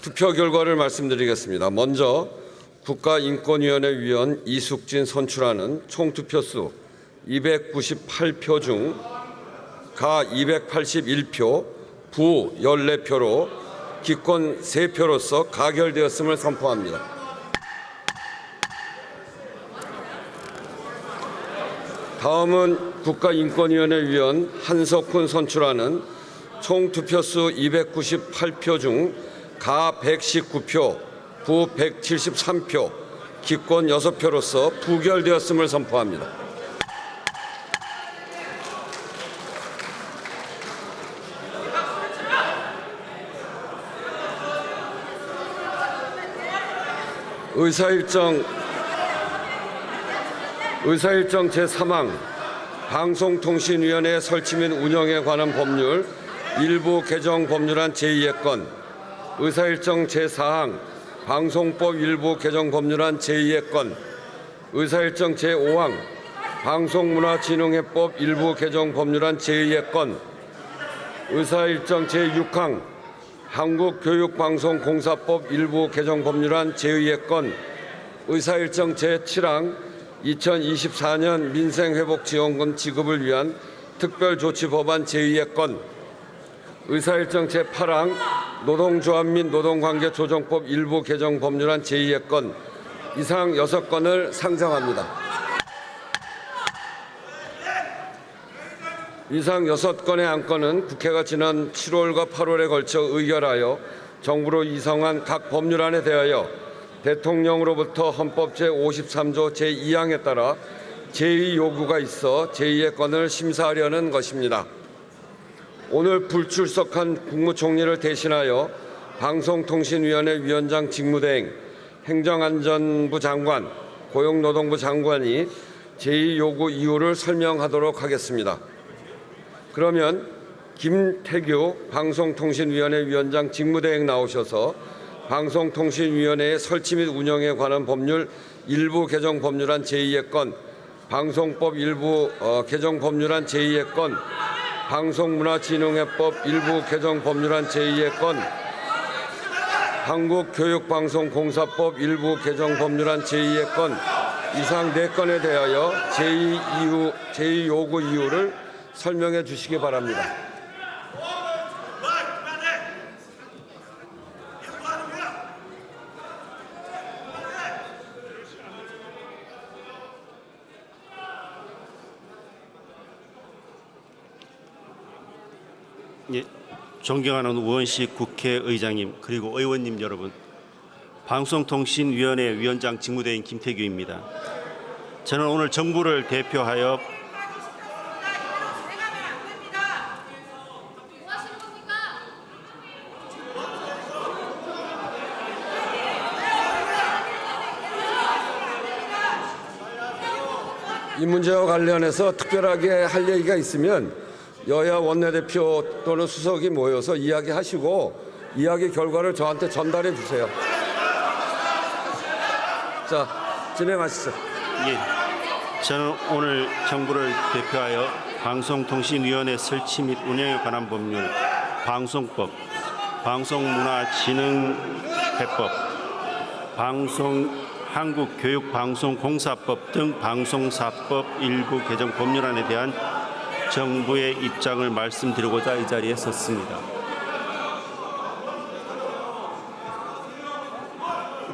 투표 결과를 말씀드리겠습니다. 먼저 국가인권위원회 위원 이숙진 선출하는 총 투표수 298표 중 가 281표, 부 14표로 기권 3표로서 가결되었음을 선포합니다. 다음은 국가인권위원회 위원 한석훈 선출하는 총 투표수 298표 중 가 119표, 부 173표, 기권 6표로서 부결되었음을 선포합니다. 의사일정 제3항 방송통신위원회 설치 및 운영에 관한 법률 일부 개정 법률안 제2의 건, 의사일정 제4항 방송법 일부 개정 법률안 제2의 건, 의사일정 제5항 방송문화진흥회법 일부 개정 법률안 제2의 건, 의사일정 제6항 한국교육방송공사법 일부 개정 법률안 제2의 건, 의사일정 제7항 2024년 민생회복지원금 지급을 위한 특별조치법안 제2의 건, 의사일정 제8항 노동조합 및 노동관계조정법 일부 개정 법률안 제2의 건, 이상 6건을 상정합니다. 이상 6건의 안건은 국회가 지난 7월과 8월에 걸쳐 의결하여 정부로 이송한 각 법률안에 대하여 대통령으로부터 헌법 제53조 제2항에 따라 제2 요구가 있어 제2의 건을 심사하려는 것입니다. 오늘 불출석한 국무총리를 대신하여 방송통신위원회 위원장 직무대행, 행정안전부 장관, 고용노동부 장관이 제2 요구 이유를 설명하도록 하겠습니다. 그러면 김태규 방송통신위원회 위원장 직무대행 나오셔서 방송통신위원회의 설치 및 운영에 관한 법률 일부 개정 법률안 제2의 건, 방송법 일부 개정 법률안 제2의 건, 방송문화진흥회법 일부 개정 법률안 제2의 건, 한국교육방송공사법 일부 개정 법률안 제2의 건, 이상 4건에 대하여 제2 요구 이유를 설명해 주시기 바랍니다. 예, 존경하는 우원식 국회의장님 그리고 의원님 여러분, 방송통신위원회 위원장 직무대행 김태규입니다. 저는 오늘 정부를 대표하여 이 문제와 관련해서 특별하게 할 얘기가 있으면 여야 원내대표 또는 수석이 모여서 이야기하시고 이야기 결과를 저한테 전달해 주세요. 자, 진행하시죠. 예, 저는 오늘 정부를 대표하여 방송통신위원회 설치 및 운영에 관한 법률, 방송법, 방송문화진흥회법, 한국교육방송공사법 등 방송사법 일부 개정 법률안에 대한 정부의 입장을 말씀드리고자 이 자리에 섰습니다.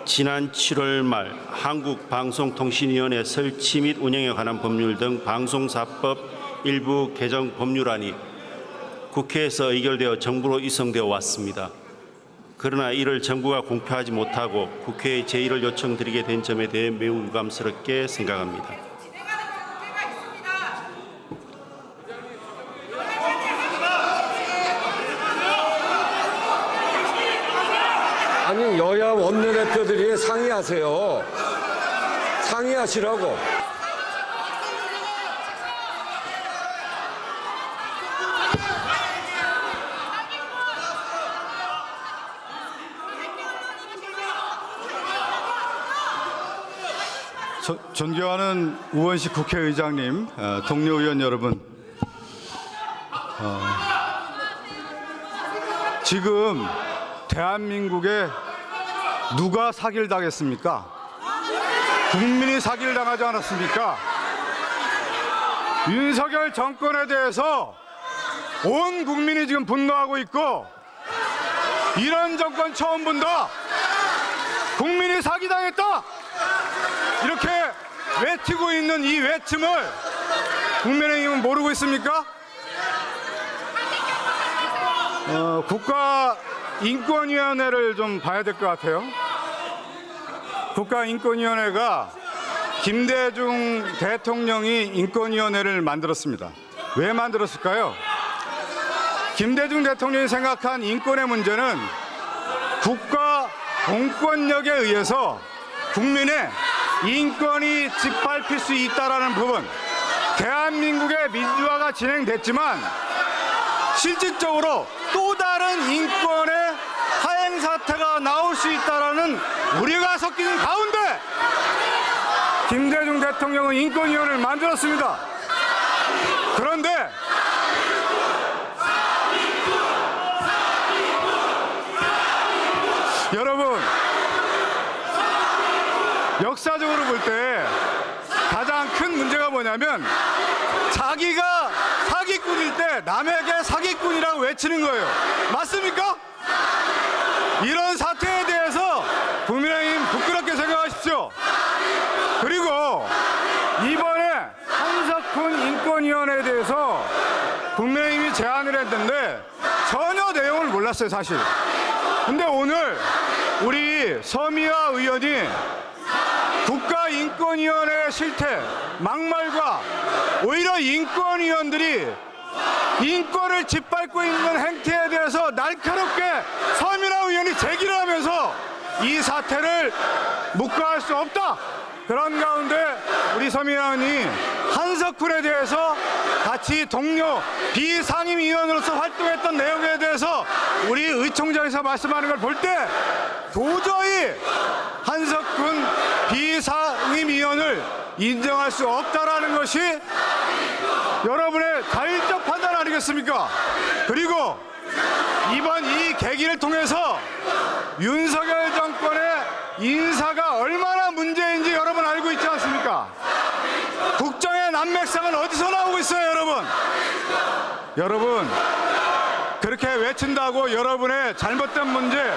지난 7월 말 한국방송통신위원회 설치 및 운영에 관한 법률 등 방송사법 일부 개정 법률안이 국회에서 의결되어 정부로 이송되어 왔습니다. 그러나 이를 정부가 공표하지 못하고 국회에 제의를 요청드리게 된 점에 대해 매우 유감스럽게 생각합니다. 아니, 여야 원내대표들이 상의하세요. 상의하시라고. 존경하는 우원식 국회의장님, 동료 의원 여러분, 지금 대한민국에 누가 사기를 당했습니까? 국민이 사기를 당하지 않았습니까? 윤석열 정권에 대해서 온 국민이 지금 분노하고 있고, 이런 정권 처음 본다, 국민이 사기당했다, 이렇게 외치고 있는 이 외침을 국민의힘은 모르고 있습니까? 국가인권위원회를 좀 봐야 될 것 같아요. 국가인권위원회가 김대중 대통령이 인권위원회를 만들었습니다. 왜 만들었을까요? 김대중 대통령이 생각한 인권의 문제는 국가 공권력에 의해서 국민의 인권이 짓밟힐 수 있다는 부분, 대한민국의 민주화가 진행됐지만 실질적으로 또 다른 인권의 하행 사태가 나올 수 있다는 우려가 섞이는 가운데 김대중 대통령은 인권위원회를 만들었습니다. 그런데 여러분, 역사적으로 볼 때 가장 큰 문제가 뭐냐면 자기가 사기꾼일 때 남에게 사기꾼이라고 외치는 거예요. 맞습니까? 이런 사태에 대해서 국민의힘 부끄럽게 생각하십시오. 그리고 이번에 한석훈 인권위원회에 대해서 국민의힘이 제안을 했는데 전혀 내용을 몰랐어요, 사실. 근데 오늘 우리 서미화 의원이 국가인권위원회의 실태, 막말과 오히려 인권위원들이 인권을 짓밟고 있는 행태에 대해서 날카롭게 서미화 의원이 제기를 하면서 이 사태를 묵과할 수 없다. 그런 가운데 우리 서미화 의원이 한석훈에 대해서 같이 동료 비상임위원으로서 활동했던 내용에 대해서 우리 의총장에서 말씀하는 걸 볼 때 도저히 한석훈 비상임위원을 인정할 수 없다라는 것이 여러분의 자율적 판단 아니겠습니까? 그리고 이번 이 계기를 통해서 윤석열 정권의 인사가 얼마나 문제인지 여러분 알고 있지 않습니까? 국정의 난맥상은 어디서 나오고 있어요, 여러분? 여러분, 그렇게 외친다고 여러분의 잘못된 문제,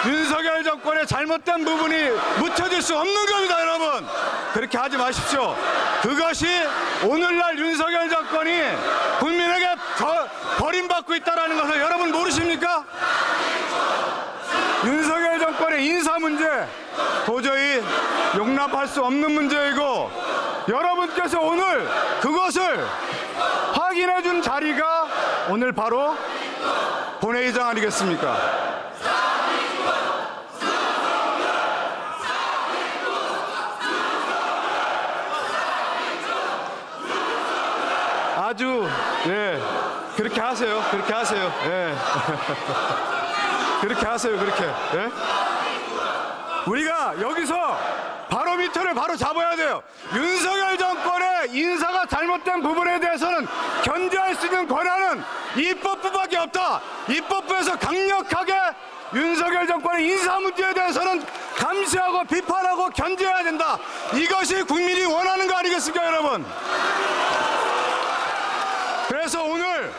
윤석열 정권의 잘못된 부분이 묻혀질 수 없는 겁니다, 여러분. 그렇게 하지 마십시오. 그것이 오늘날 윤석열 정권이 국민에게 버림받고 있다는 것을 여러분 모르십니까? 윤석열 정권의 인사 문제 도저히 용납할 수 없는 문제이고, 여러분께서 오늘 그것을 확인해 준 자리가 오늘 바로 본회의장 아니겠습니까? 아주 그렇게 하세요. 그렇게 하세요. 그렇게 하세요. 그렇게. 우리가 여기서 바로미터를 바로 잡아야 돼요. 윤석열 정권의 인사가 잘못된 부분에 대해서는 견제할 수 있는 권한은 입법부밖에 없다. 입법부에서 강력하게 윤석열 정권의 인사 문제에 대해서는 감시하고 비판하고 견제해야 된다. 이것이 국민이 원하는 거 아니겠습니까, 여러분? 그래서 오늘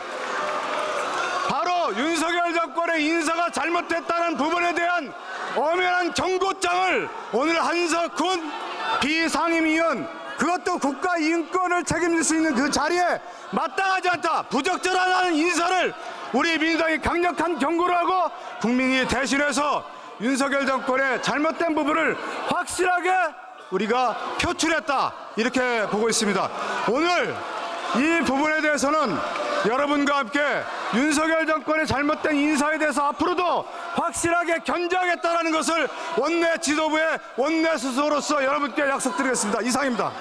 바로 윤석열 정권의 인사가 잘못됐다는 부분에 대한 엄연한 경고장을 오늘 한석훈 비상임위원, 그것도 국가인권을 책임질 수 있는 그 자리에 마땅하지 않다, 부적절하다는 인사를 우리 민주당이 강력한 경고를 하고 국민이 대신해서 윤석열 정권의 잘못된 부분을 확실하게 우리가 표출했다, 이렇게 보고 있습니다. 오늘 이 부분에 대해서는 여러분과 함께 윤석열 정권의 잘못된 인사에 대해서 앞으로도 확실하게 견제하겠다는 것을 원내 지도부의 원내 스스로로서 여러분께 약속드리겠습니다. 이상입니다.